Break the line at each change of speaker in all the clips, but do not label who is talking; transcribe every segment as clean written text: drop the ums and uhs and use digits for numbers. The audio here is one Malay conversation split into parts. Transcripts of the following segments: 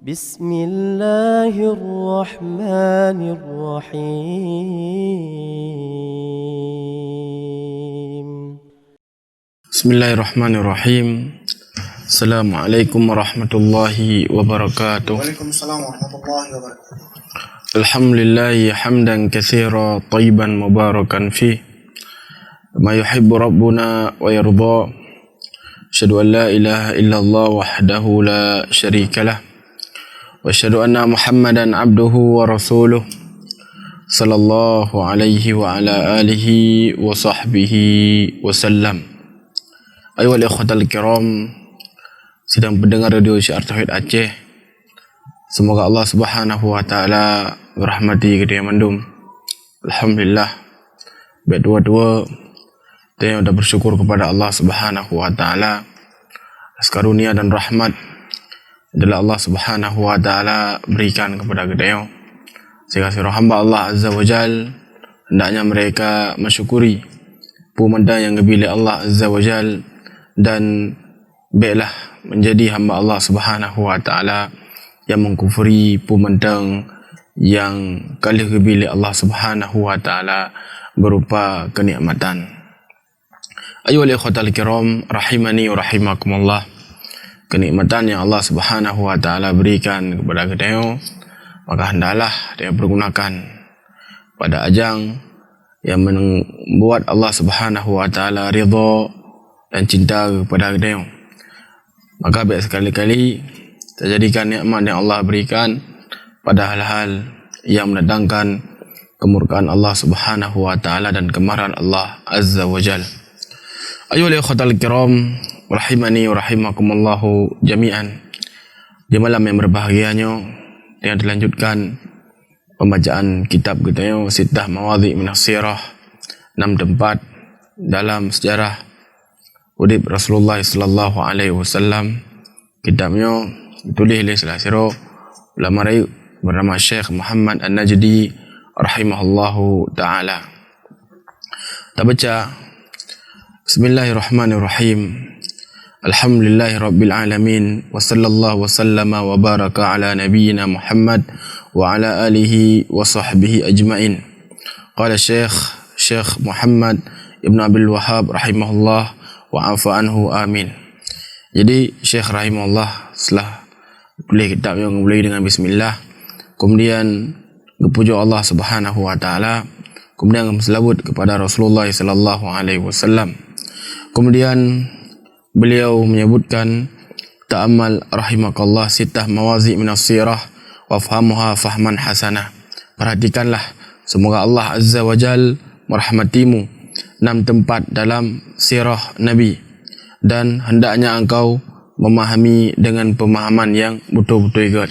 بسم الله الرحمن الرحيم
بسم الله الرحمن الرحيم. السلام عليكم ورحمة الله وبركاته.
وعليكم السلام ورحمة الله وبركاته.
الحمد لله حمدا كثيرا طيبا مباركا فيه ما يحب ربنا ويرضى. أشهد أن لا إله إلا الله وحده لا شريك له وأشهد أن محمدا عبده ورسوله صلى الله عليه وعلى آله وصحبه وسلم. Ayuhal ikhwatal kiram, sedang pendengar radio Syiar Tauhid Aceh, semoga Allah Subhanahu wa taala merahmati kita mandum. Alhamdulillah, baik dua-dua kita sudah bersyukur kepada Allah Subhanahu wa taala atas karunia dan rahmat adalah Allah Subhanahu wa taala berikan kepada kita. Sehingga seluruh hamba Allah Azza wa Jal hendaknya mereka mensyukuri pemandang yang dipilih Allah Azza wa Jal dan baiklah menjadi hamba Allah Subhanahu wa taala yang mengkufuri pemandang yang kali dipilih Allah Subhanahu wa taala berupa kenikmatan. Ayuhal ikhwatal kiram rahimani wa rahimakumullah. Kenikmatan yang Allah Subhanahu wa taala berikan kepada kita, maka hendaklah dia pergunakan pada ajang yang membuat Allah Subhanahu wa taala ridha dan cinta kepada kita. Maka baik sekali-kali kita jadikan nikmat yang Allah berikan pada hal-hal yang mendatangkan kemurkaan Allah Subhanahu wa taala dan kemarahan Allah Azza wa Jalla. Ayuhal ikhwatal kiram rahimani wa rahimakumullahu jami'an. Di malam yang berbahagianya yang dilanjutkan pembacaan kitab kita Sittah Mawadhi' minas Sirah, 6 tempat dalam sejarah hidup Rasulullah sallallahu alaihi wasallam. Kitabnya ditulis oleh salah seorang ulama rayu bernama Syekh Muhammad An-Najdi rahimahullahu taala. Kita baca Bismillahirrahmanirrahim. Alhamdulillahi rabbil alamin wa sallallahu wa sallama wa baraka ala nabiyyina Muhammad wa ala alihi wa sahbihi ajma'in. Qala Syekh Muhammad Ibn Abdul Wahhab rahimahullah wa afa anhu amin. Jadi Syekh rahimahullah setelah tulis kitab yang mulai dengan bismillah, kemudian berpuja Allah Subhanahu wa taala, kemudian berselawat kepada Rasulullah sallallahu alaihi wasallam. Kemudian beliau menyebutkan ta'ammal rahimakallah sittah mawazi' minas sirah wa fahmuha fahman hasanah. Perhatikanlah, semoga Allah Azza wa Jal merahmatimu 6 tempat dalam sirah Nabi, dan hendaknya engkau memahami dengan pemahaman yang betul-betul ikut.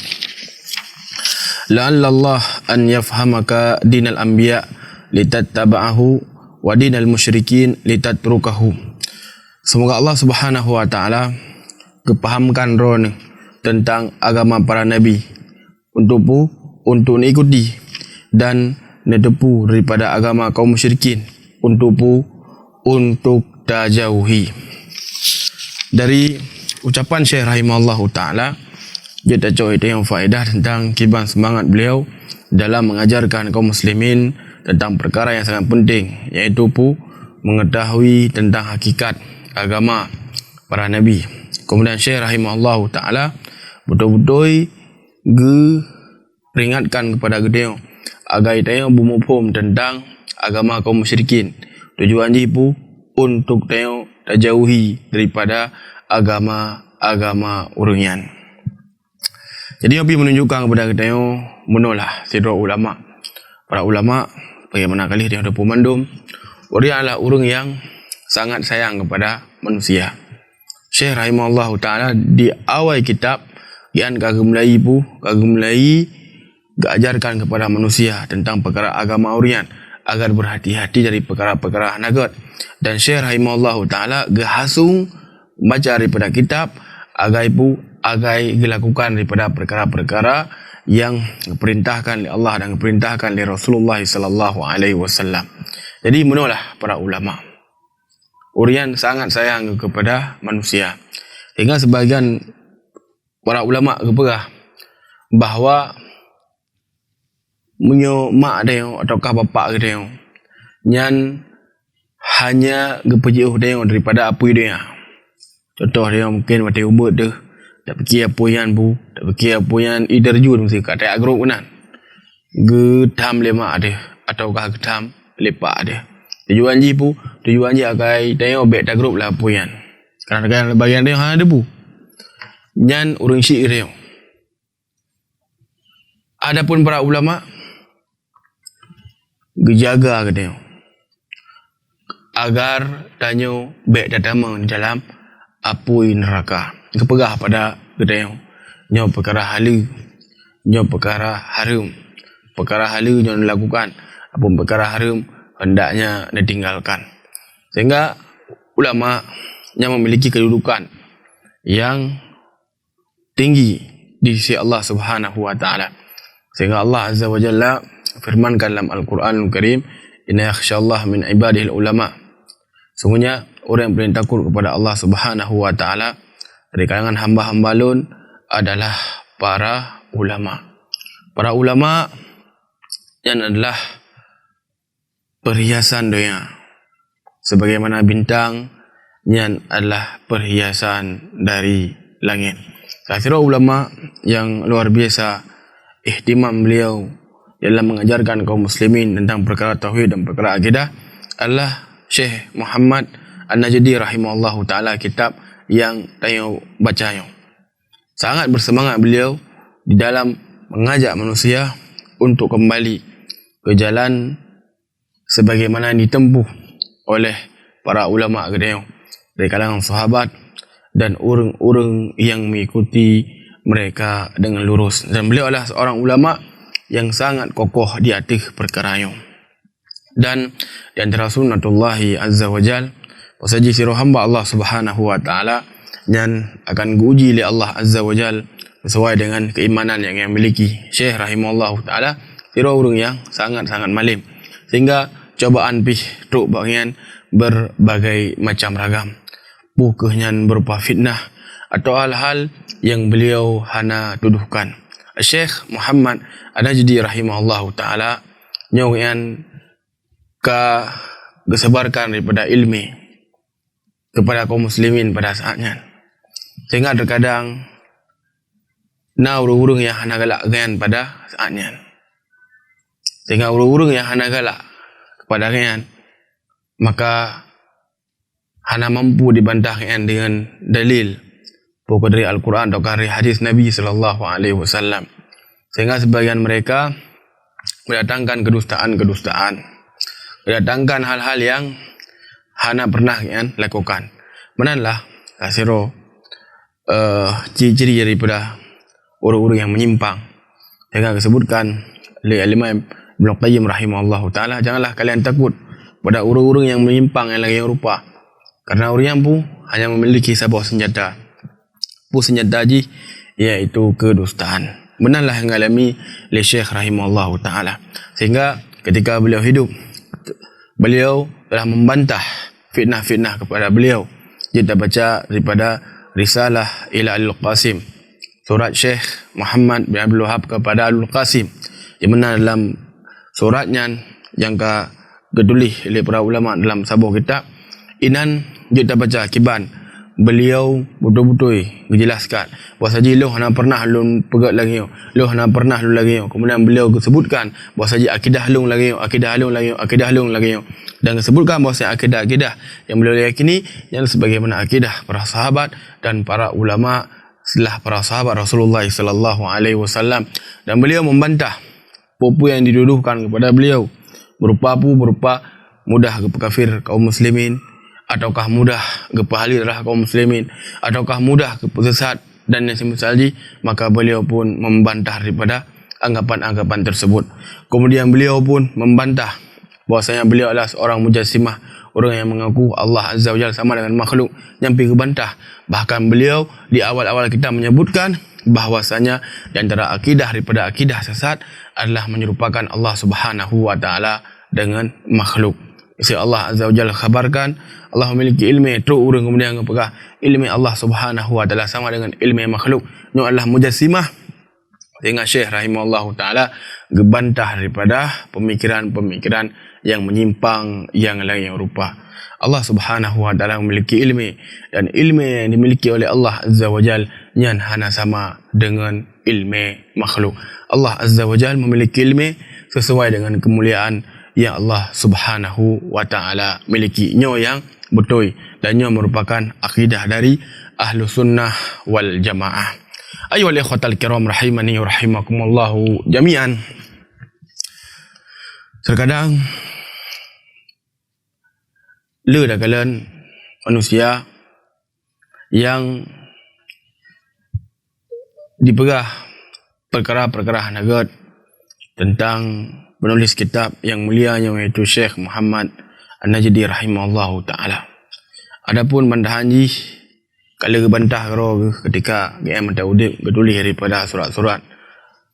La'allallah an yafhamaka dinal anbiya litattaba'ahu wa dinal musyrikin litatrukahu. Semoga Allah Subhanahu wa taala kepahamkan roh tentang agama para nabi untuk ikuti, dan nedepu daripada agama kaum musyrikin untuk dijauhi. Dari ucapan Syekh rahimahullahu taala, dia tajuk itu yang faedah tentang kiban semangat beliau dalam mengajarkan kaum muslimin tentang perkara yang sangat penting, iaitu mengetahui tentang hakikat agama para nabi. Kemudian Syekh rahimahullah ta'ala betul-betul peringatkan kepada kita agar kita bermufhum tentang agama kaum musyrikin. Tujuan dia untuk kita terjauhi daripada agama urungan. Jadi Nabi menunjukkan kepada kita menolak sidra ulama. Para ulama bagaimana kali dia ada pemandum, dia adalah orang yang sangat sayang kepada manusia. Syekh rahimahullah ta'ala di awal kitab yang kagum mulai ajarkan kepada manusia tentang perkara agama urian agar berhati-hati dari perkara-perkara nagat. Dan Syekh rahimahullah ta'ala hasung baca daripada kitab agar dilakukan daripada perkara-perkara yang diperintahkan oleh Allah dan diperintahkan oleh Rasulullah sallallahu alaihi wasallam. Jadi menolak para ulama. Urian sangat sayang kepada manusia. Hingga sebagian para ulama keperah bahawa munyo mak dia ataukah bapak dia nyan hanya gepejuh dia daripada apa dia. Contoh dia mungkin mati umur tu tak fikir apa yang tak fikir apa yang idarjun mesti kat tak agrok benar. Gedam lemak dia ataukah gedam lepak dia. Tujuan agai dia obek tak agrok lah apa yang. Kadang-kadang bagian dia ada bu. Nyan urang syik dia. Adapun para ulama gejaga ke dia agar tanyo baik datang dalam apui neraka. Kepegah pada gedeng nyo perkara halu, nyo perkara harum. Perkara halu nyo dilakukan, apa perkara harum hendaknya ditinggalkan. Sehingga ulama yang memiliki kedudukan yang tinggi di sisi Allah Subhanahu wa taala. Sehingga Allah Azza wa Jalla firmankan dalam Al-Quranul Karim, inna yakhshallah min ibadihil ulama. Sungguhnya orang yang paling takut kepada Allah Subhanahu wa taala dari kalangan hamba-hamba lun adalah para ulama. Para ulama yang adalah perhiasan dunia, sebagaimana bintang yang adalah perhiasan dari langit. Saya ulama yang luar biasa ihtimam beliau dalam mengajarkan kaum muslimin tentang perkara tauhid dan perkara akidah adalah Syekh Muhammad An-Najdi rahimahullahu taala, kitab yang tayo bacanya. Sangat bersemangat beliau di dalam mengajak manusia untuk kembali ke jalan sebagaimana ditempuh oleh para ulama agama dari kalangan sahabat dan orang-orang yang mengikuti mereka dengan lurus. Dan beliau adalah seorang ulama yang sangat kokoh di atas perkaranya. Dan di antara sunnatullahi azza wa jal, pasaji sirah hamba Allah Subhanahu wa taala yang akan diuji oleh Allah azza wa jal sesuai dengan keimanan yang miliki. Syekh rahimahullahu taala sirah orang yang sangat-sangat malim, sehingga cobaan pih truk bagian berbagai macam ragam. Bukannya berupa fitnah atau hal-hal yang beliau hana tuduhkan. Syekh Muhammad An-Najdi rahimahullahu taala nyoyan kesebarkan daripada ilmi kepada kaum muslimin pada saatnya. Sehingga terkadang urung-urung yang hana galak dengan pada saatnya. Sehingga urung-urung yang hana galak kepada dengan maka hana mampu dibantahkan dengan dalil pokok dari Al-Quran atau dari hadis Nabi sallallahu alaihi wasallam. Sehingga sebagian mereka mendatangkan kedustaan, mendatangkan hal-hal yang hana pernah lakukan. Menanlah kasiro ciri-ciri daripada orang-orang yang menyimpang. Sehingga disebutkan oleh Imam Ibn Qayyim rahimahullahu taala, janganlah kalian takut pada orang-orang yang menyimpang yang lagi rupa, karena orang yang pun hanya memiliki sebuah senjata ji, iaitu kedustaan. Benarlah yang alami oleh Syekh rahimahullahu taala. Sehingga ketika beliau hidup, beliau telah membantah fitnah-fitnah kepada beliau. Kita baca daripada Risalah ila Al-Qasim, surat Syekh Muhammad bin Abdul Wahab kepada Al-Qasim, di mana dalam suratnya yang ditulis oleh para ulama dalam sebuah kitab inan kita baca kiban beliau betul-betul menjelaskan bahawa saja lu hana pernah lu pegat lagi, lu hana pernah lu lagi. Kemudian beliau sebutkan bahawa saja akidah lu lagi, dan sebutkan bahawa akidah yang beliau yakini yang sebagaimana akidah para sahabat dan para ulama setelah para sahabat Rasulullah sallallahu alaihi wasallam. Dan beliau membantah apa yang dituduhkan kepada beliau berupa mudah ke kafir kaum muslimin, ataukah mudah ke pahali darah kaum muslimin, ataukah mudah ke sesat dan yang semisal ini. Maka beliau pun membantah daripada anggapan-anggapan tersebut. Kemudian beliau pun membantah bahwasanya beliau adalah seorang mujassimah, orang yang mengaku Allah Azza wa Jalla sama dengan makhluk, nyampi kebantah. Bahkan beliau di awal-awal kita menyebutkan bahwasanya di antara akidah daripada akidah sesat adalah menyerupakan Allah Subhanahu wa taala dengan makhluk. Jadi Allah Azza wa Jalla khabarkan Allah memiliki ilmu, terus orang kemudian apakah ilmu Allah Subhanahu wa taala sama dengan ilmu makhluk. Ini adalah mujassimah Sehingga Syekh rahimahullahu ta'ala gebantah daripada pemikiran-pemikiran yang menyimpang yang lain yang rupa. Allah subhanahu wa ta'ala memiliki ilmu, dan ilmu yang dimiliki oleh Allah azza wa jal nyan hana sama dengan ilmu makhluk. Allah azza wa jal memiliki ilmu sesuai dengan kemuliaan yang Allah subhanahu wa ta'ala miliki. Nyo yang betul, dan nyo merupakan akidah dari ahlu sunnah wal jamaah. Ayuhal ikhwatal kiram rahimani wa rahimakumullahu jami'an. Terkadang dah kalian manusia yang dipegah perkara-perkara nagat tentang penulis kitab yang mulia yaitu Syekh Muhammad An-Najdi rahimahullahu ta'ala. Adapun bandahanji kalau gebantah karo ketika GM Taudib bertulis daripada surat-surat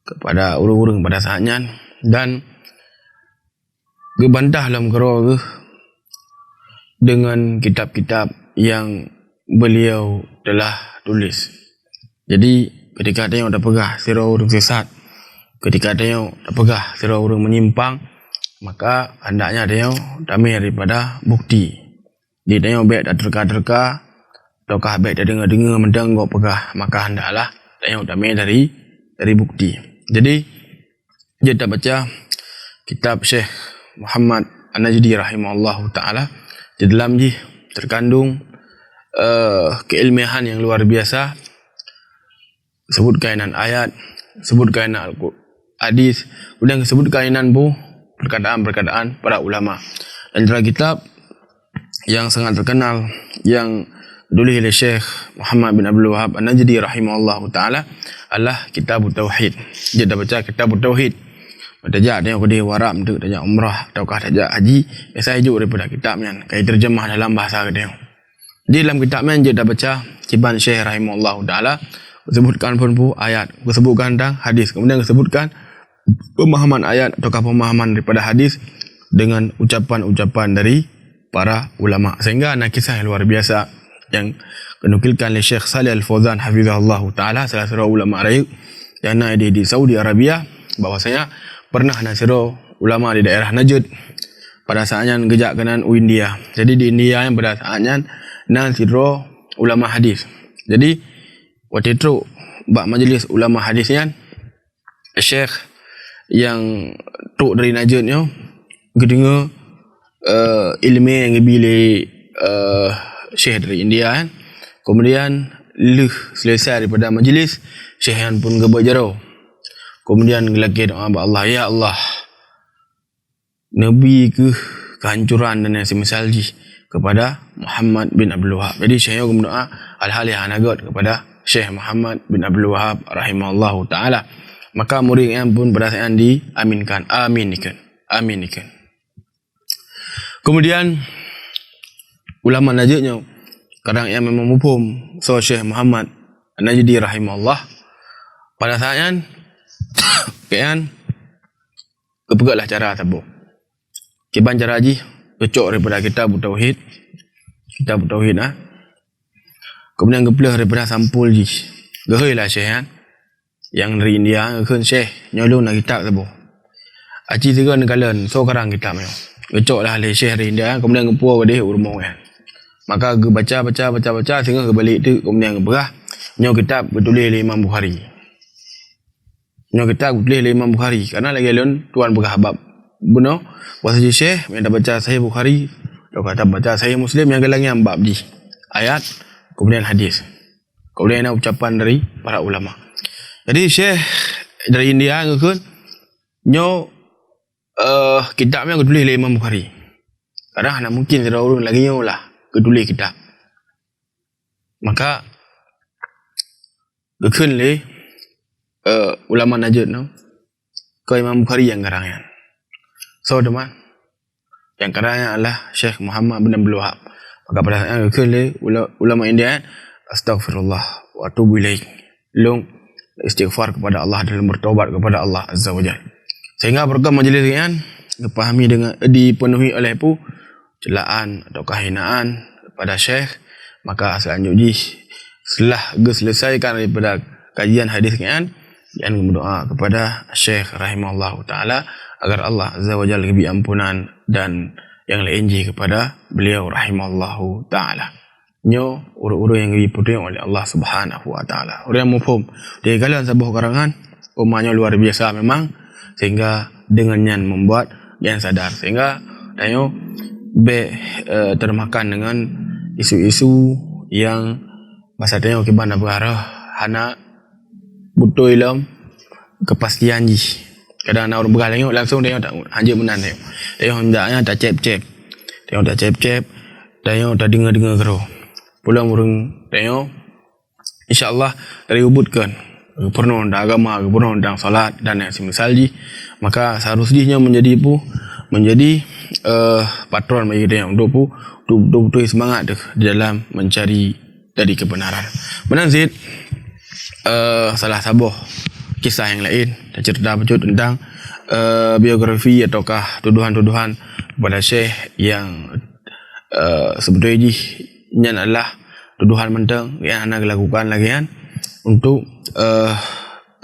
kepada urung-urung pada saatnya, dan gebantah dalam karo dengan kitab-kitab yang beliau telah tulis. Jadi ketika tengok dah pegah sira urung sesat, ketika tengok dah pegah sira urung menyimpang, maka hendaknya tengok damai daripada bukti. Dia tengok baik dah terka-terka ataukah baik dah dengar-dengar mendengar pegah, maka hendaklah tengok damai dari bukti. Jadi dia dah baca kitab Syekh Muhammad An-Najdi rahimahullahu ta'ala. Di dalam ni terkandung keilmiahan yang luar biasa. Sebut kainan ayat, sebut kainan hadis, kemudian sebut kainan perkataan-perkataan para ulama. Dan dalam kitab yang sangat terkenal yang ditulis oleh Syekh Muhammad bin Abdul Wahab An-Najdi rahimahullahu ta'ala adalah Kitab Tauhid. Dia dah baca Kitab Tauhid. Tajak tengok dia warab tu, tajak umrah ataukah tajak haji, biasa hijuk daripada kitabnya, kai terjemah dalam bahasa dia. Di dalam kitabnya dia dah baca Kiban Syekh rahimahullahu ta'ala, sebutkan pun ayat, sebutkan tentang hadis, kemudian sebutkan pemahaman ayat ataukah pemahaman daripada hadis dengan ucapan-ucapan dari para ulama, sehingga ada kisah yang luar biasa yang dinukilkan oleh Syekh Salih Al-Fauzan hafizahullah ta'ala, salah seorang ulama raih yang ada di Saudi Arabia, bahwasanya pernah nasiro ulama di daerah Najd pada saatnya gejak kanan India. Jadi di India yang pada saatnya nasiro ulama hadis. Jadi waktu itu bak majlis ulama hadisnya Syekh yang tok dari Najd ni kedengar ilmu yang dibili Syekh dari India kan. Kemudian selesai daripada majlis, Syekh pun berjarau. Kemudian lagi doa Allah, ya Allah, Nabi ke kehancuran dan yang semisal kepada Muhammad bin Abdul Wahab. Jadi Syekh berdoa hal-hal yang anagot kepada Syekh Muhammad bin Abdul Wahab rahimahullahu ta'ala. Maka murid yang pun berdasarkan diaminkan. Aminikan. Kemudian ulama Najdnya kadang yang memang mufhum so Syekh Muhammad An-Najdi rahimahullah pada saatnya kan kepegatlah cara tabuk. Kiban cara haji pecok daripada Kitab Tauhid. Kemudian kepelah daripada sampul ji. Gehailah Syekh kan yang dari India kan Syekh nyolong nak kitab tabuk. Aci tiga negalen so karang kitab ni. Pecoklah oleh Syekh dari India, kemudian kepuah pada urmong kan. Maka ke baca sehingga ke balik tu kemudian ke berah nyo kitab bertulis oleh Imam Bukhari. Karena lagi lain tuan berah bab benar puasa Syekh yang dah baca Sahih Bukhari atau kata baca Sahih Muslim yang gelangnya bab di ayat kemudian hadis. Kemudian ada ucapan dari para ulama. Jadi Syekh dari India kan nyo kitabnya ketulis oleh Imam Bukhari. Kadang nak mungkin ada orang lagi nyo lah ketulis kitab. Maka gekun le ulama Najd no ke Imam Bukhari yang karangnya. So teman yang karangnya adalah Syekh Muhammad bin Abdul Wahab. Maka pada saat gekun le ulama India, astaghfirullah wa atubu ilaih. Long istighfar kepada Allah dan bertaubat kepada Allah azza wajalla. Sehingga program majlis ini dipahami dengan dipenuhi oleh celaan atau kehinaan kepada Syekh. Maka selanjutnya setelah selesaikan daripada kajian hadis ini, dan berdoa kepada Syekh rahimahullahu taala agar Allah azza wa jalla beri ampunan dan yang lain kepada beliau rahimahullahu taala. Nyo uru-uru yang diputih oleh Allah Subhanahu wa taala. Orang mufhum di kalian sebuah karangan umahnya luar biasa memang, sehingga dengannya membuat yang sadar, sehingga ayo termakan dengan isu-isu yang masa tanya kibana berarah hana butuh ilmu kepastian ji. Kadang orang bergalang langsung dia tak hanya menan dia hendaknya tak cep-cep. Dia tak cep-cep, dia tak dengar-dengar kero. Pulang urang tengok insya-Allah dari ubudkan pernah undang agama, pernah undang salat dan yang semisal ji, maka seharusnya menjadi patron bagi dia untuk semangat di dalam mencari dari kebenaran. Benar Zid, salah sebuah kisah yang lain dan cerita bercut tentang biografi ataukah tuduhan-tuduhan kepada Syekh yang sebetulnya ini adalah tuduhan mentang yang anda lakukan lagi kan untuk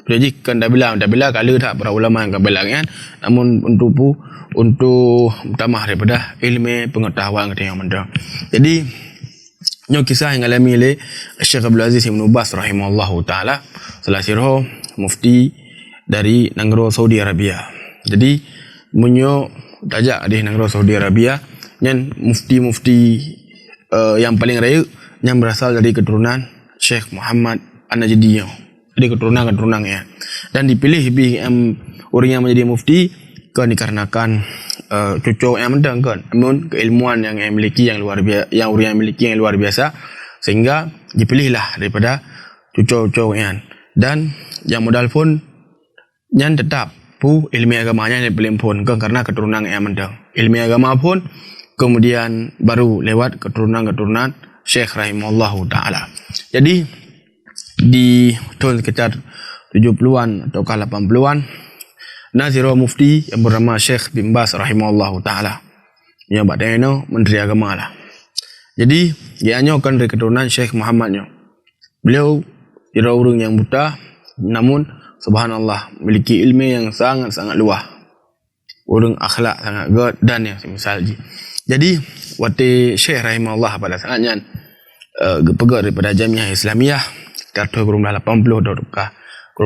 jadi kan dah bilang kalau tak para ulama yang bilang kan, namun untuk utama daripada ilmu pengetahuan yang mentang. Jadi ini kisah yang alami oleh Syekh Abdul Aziz Ibn Baz rahimahullahu taala, salah satu mufti dari negara Saudi Arabia. Jadi munyo tajak di negara Saudi Arabia yang mufti-mufti yang paling raya yang berasal dari keturunan Syekh Muhammad An-Najdi, dari keturunan-keturunannya, dan dipilih orang yang menjadi mufti kan dikarenakan cocok yang mentang kan, namun keilmuan yang miliki yang luar biasa, yang orang yang miliki yang luar biasa, sehingga dipilihlah daripada cocok-cocoknya. Dan yang modal pun yang tetap ilmu agamanya yang paling pun kan, karena keturunan yang mentang ilmu agama pun kemudian baru lewat keturunan-keturunan Syekh rahimahullahu ta'ala. Jadi di tahun sekitar 70-an atau 80-an, Nazirah Mufti yang bernama Syekh bin Baz rahimahullahu ta'ala, yang badannya menteri agama lah. Jadi dia kan dari keturunan Syekh Muhammadnya. Beliau kira orang yang buta, namun subhanallah memiliki ilmu yang sangat-sangat luas, orang akhlak sangat good dan yang semisal ji. Jadi waktu Syekh rahimahullah pada saatnya pegang daripada Jamiah Islamiyah tahun 80 atau 70,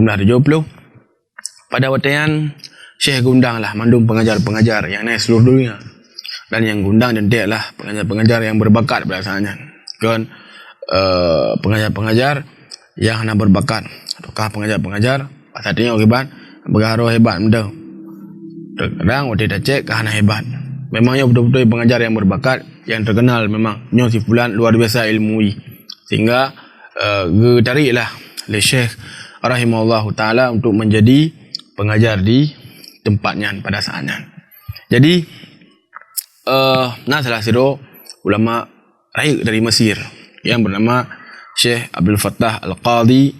pada waktu yang Syekh gundang lah mandung pengajar-pengajar yang naik seluruh dunia, dan yang gundang dan dia lah pengajar-pengajar yang berbakat pada saatnya kan, pengajar-pengajar yang hanya berbakat ataukah pengajar-pengajar pasatnya hebat bergaruh hebat mudah. Terkadang waktu dah cek kerana hebat, memangnya betul-betul pengajar yang berbakat yang terkenal, memang nyo si fulan luar biasa ilmui, sehingga ditariklah oleh Syekh rahimahullahu taala untuk menjadi pengajar di tempatnya pada saatnya. Jadi salah satu ulama raih dari Mesir yang bernama Syekh Abdul Fattah Al-Qadhi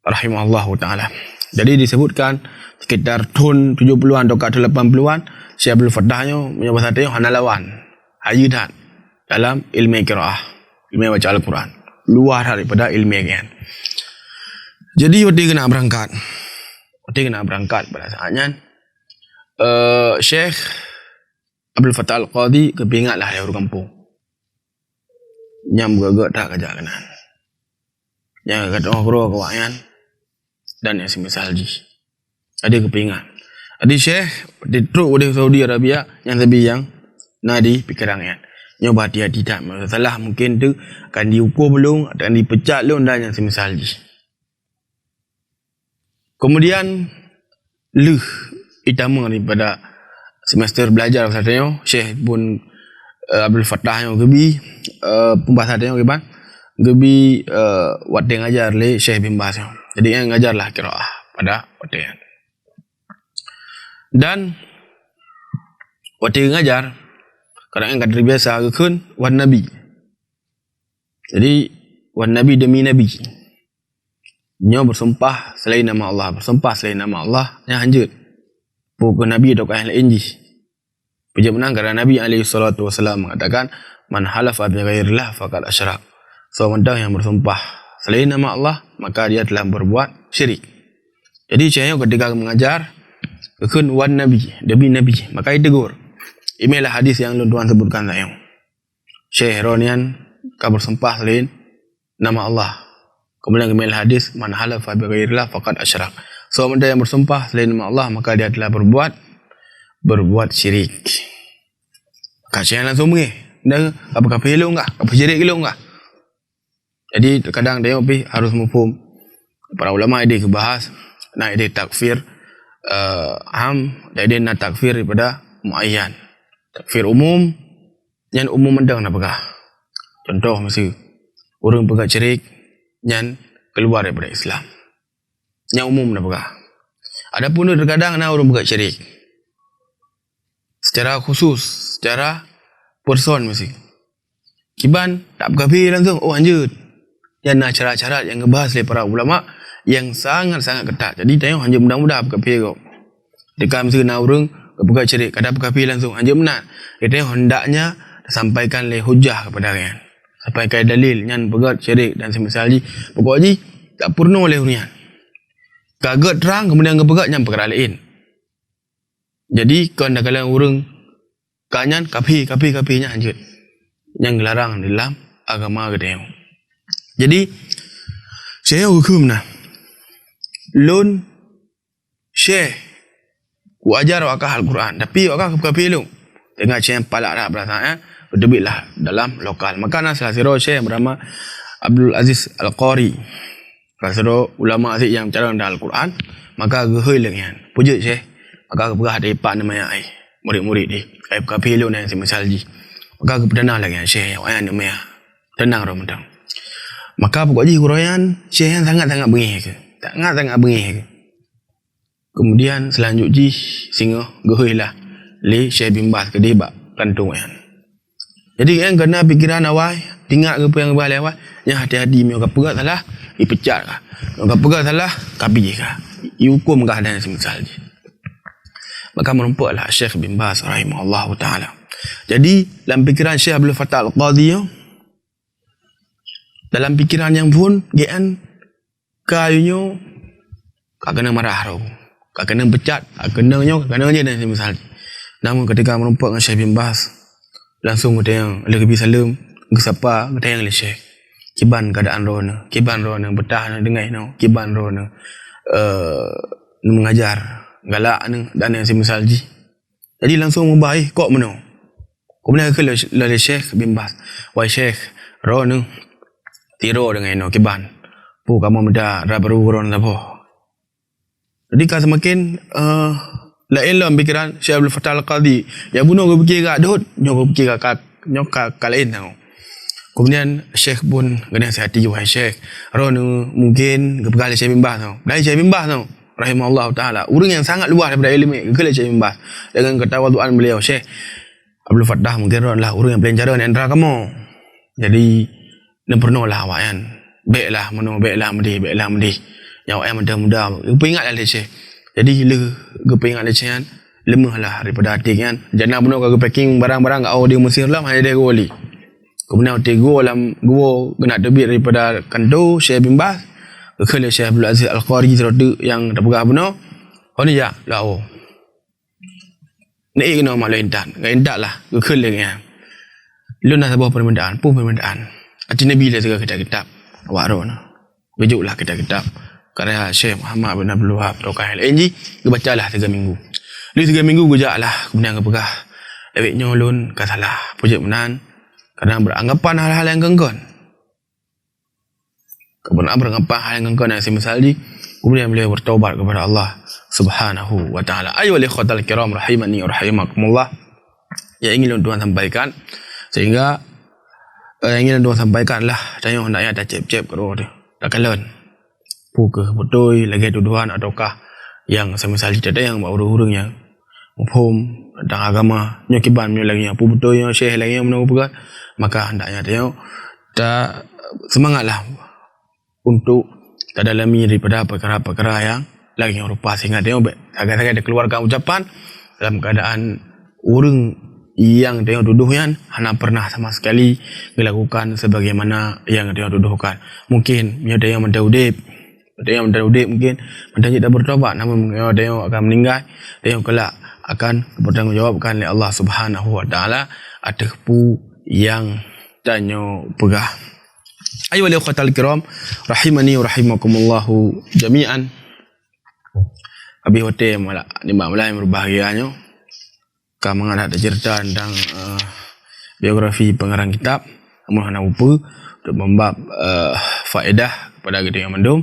rahimahullahu taala. Jadi disebutkan sekitar tahun 70-an atau 80-an, Syekh Abdul Fattahnya punya bahasa dia hana lawan hajidan dalam ilmu qiraah, ilmu baca Al-Quran, luar daripada ilmu yang. Jadi waktu kena berangkat pada saatnya Syekh Abdul Fattah Al-Qadhi kepingatlah dari orang kampung nyam gagak tak kerja kanan yang kata orang kawan dan yang semisal ji. Ada kepingat. Ada Syekh di truk di Saudi Arabia yang lebih yang nadi pikirannya. Nyoba dia tidak masalah, mungkin tu akan diukur belum, akan dipecat belum dan yang semisal ji. Kemudian itama daripada semester belajar katanya Syekh pun Abdul Fattah yang gebi pembahasan yang geban gebi waktu ngajar le Syekh bin Baz. Jadi yang ngajarlah qiraah pada waktu yang. Dan waktu ngajar kadang kadang biasa kan wan nabi. Jadi wan nabi demi nabi. Nyo bersumpah selain nama Allah, yang hanjut. Bukan nabi atau yang lain ji. Puja menang kerana Nabi alaihi salatu wasallam mengatakan man halafa bi ghairillah faqad asyrak. So yang bersumpah selain nama Allah maka dia telah berbuat syirik. Jadi saya ketika mengajar kekun wan nabi, demi nabi, maka ditegur. Inilah hadis yang Tuhan sebutkan saya. Syekh Ronian kabur sempah selain nama Allah. Kemudian inilah hadis man halafa bi ghairillah faqad asyrak. So ada yang bersumpah selain nama Allah maka dia telah berbuat syirik. Kasihan langsung mengeh. Dah apa kafir lu enggak? Apa syirik lu enggak? Jadi terkadang dia harus mufhum. Para ulama dia kebahas nak dia takfir am, dia nak takfir daripada muayyan. Takfir umum yang umum mendang nak pegah. Contoh mesti orang pegang syirik yang keluar daripada Islam. Yang umum nak pegah. Adapun terkadang nak orang pegang syirik secara khusus, secara person mesti. Kiban tak berkafir langsung, oh anjut. Yang nak syarat-syarat yang ngebahas oleh para ulama yang sangat-sangat ketat. Jadi tengok hanya mudah-mudah berkafir kau. Dekat mesti nak orang pegang syirik, kada berkafir langsung, hanya benar. Kita hendaknya sampaikan le hujah kepada kalian. Sampaikan dalil yang pegang syirik dan semisal ji. Pokoknya tak purno oleh hunian. Kaget terang kemudian kepegat yang perkara lain. Jadi kau nak kalian orang kanyan kapi-kapinya anjut. Yang dilarang dalam agama kita. Jadi saya hukum nah. Lun syekh ku ajar wakah Al-Quran tapi wakah kapi lu. Tengah syekh palak dah berasa berdebitlah dalam lokal. Maka nak salah siro syekh bernama Abdul Aziz Al-Qari. Salah siro ulama asyik yang bicara dalam Al-Quran, maka gehoi lengan. Puji syekh. Maka kepegah ada ipak namanya murid-murid ni. Ai kapi lu nah semisal ji. Maka kepedana lagi syekh yang namanya tenang Ramadan. Maka pokoknya huraian syekh yang sangat-sangat bengih ke. Sangat-sangat bengih ke. Kemudian selanjutnya singa gehoilah le Syekh bin Baz ke dia bak kantung kan. Jadi yang kena pikiran awal, tinggal ke apa yang balik awal, yang hati-hati me orang pegat salah, dipecat kah. Orang pegat salah, kapi kah. Hukum kah dan semisal je. Maka merumpaklah Syekh bin Baz rahimahullahu taala. Jadi dalam pikiran Syekh Abdul Fattah Al-Qadhi dalam pikiran yang pun gian kayunya kak kena marah tau, kak kena pecat, kak kena je dan semisal. Namun ketika merumpak dengan Syekh bin Baz, langsung kata yang lebih salam ke siapa kata yang le Syekh kiban keadaan rona, kiban rona betah nak dengar no, kiban rona mengajar galak dan yang semisal ji. Jadi langsung membaik kok meno. Kemudian ke le Syekh bin Baz, wahai Syekh rona tiro dengan no kiban pu kamu muda rabaru ron lapo. Jadi kan semakin lain dalam pikiran Syekh Abdul Fattah Al-Qadhi yang bunuh ke fikir kat dot nyok fikir kat nyok lain tau. Kemudian Syekh pun kena hati wahai Syekh ron mungkin kepegal Syekh bin Baz tau. Dari Syekh bin Baz tau rahimahullah taala orang yang sangat luas daripada ilmu ke Syekh bin Baz dengan ketawaduan beliau. Syekh Abdul Fattah mungkin ron lah orang yang paling cara antara kamu. Jadi dan pernahlah awak kan. Baiklah meno baiklah medi. Yang awak muda-muda. Gepa ingatlah le Syekh. Jadi le gepa ingat le Syekh kan. Lemahlah daripada hati kan. Jangan benar ke packing barang-barang kat dia Mesir lah hanya dia goli. Kemudian dia go dalam gua kena debit daripada kantor Syekh bin Baz. Ke le Syekh Abdul Aziz Al-Qari terode yang dah pegah benar. Oh ni ya lah oh. Ni kena mak lentan. Endak lah ke le kan. Lu nak sebuah permintaan, Hati Nabi lah segala kitab-kitab. Awak roh nah. Bejuklah kitab-kitab karya Syekh Muhammad bin Abdul Wahab Tokah LNG. Dia bacalah 3 minggu. Dia 3 minggu gejaklah. Kemudian dia pegah. Leweknya ulun kan salah. Pujak menan. Kadang beranggapan hal-hal yang genggon. Kemudian beranggapan hal yang genggon yang semisal di. Kemudian beliau bertaubat kepada Allah Subhanahu wa ta'ala. Ayyuhal ikhwatal kiram rahimani wa rahimakumullah. Yang ingin Tuhan sampaikan. Sehingga yang ingin Tuhan sampaikan lah saya hendaknya ada cep-cep kalau dia tak kalian buka betul lagi tuduhan ataukah yang semisal tidak ada yang urung-urung yang mufhum tentang agama nyokiban lagi yang betul yang syekh lagi yang menunggu maka hendaknya dia tak semangatlah untuk terdalami daripada perkara-perkara yang lagi yang rupa sehingga dia agak-agak dikeluarkan ucapan dalam keadaan urung yang dia tuduhnya hanya pernah sama sekali dilakukan sebagaimana yang dia tuduhkan. Mungkin dia yang mendaudib Ada yang mendan udip mungkin mendan tidak bertobat, namun ada yang akan meninggal, ada yang kelak akan bertanggungjawabkan oleh Allah Subhanahu wa taala atas pu yang danyo pegah. Ayo wal ikhwatal kiram rahimani wa rahimakumullahu jami'an. Abi hotel malak ni maklai berbahagianyo. Kami ada cerita tentang biografi pengarang kitab Muhammad Upu untuk membab faedah kepada kita yang mendum.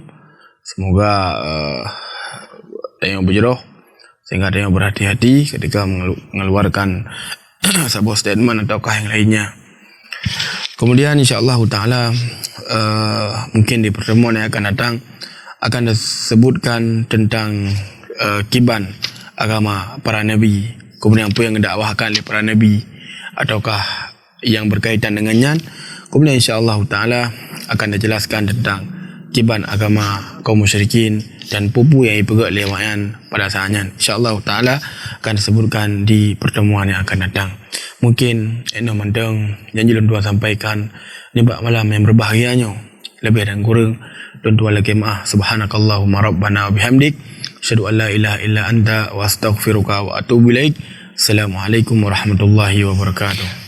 Semoga ada yang berjeroh sehingga ada yang berhati-hati ketika mengeluarkan sebuah statement ataukah yang lainnya. Kemudian insya-Allah taala mungkin di pertemuan yang akan datang akan disebutkan tentang kiban agama para nabi, kemudian apa yang didakwahkan oleh para nabi ataukah yang berkaitan dengannya. Kemudian insya-Allah taala akan dijelaskan tentang kiban agama kaum musyrikin dan pupu yang dipegang oleh wayan pada saatnya. InsyaAllah ta'ala akan disebutkan di pertemuan yang akan datang. Mungkin eno mendeng janji tuan sampaikan ni bak malam yang berbahagianya lebih dan kurang tuan lagi maaf. Subhanakallahumma rabbana wa bihamdik asyhadu an la ilaha illa anta wa astaghfiruka wa atubu ilaik. Assalamualaikum warahmatullahi wabarakatuh.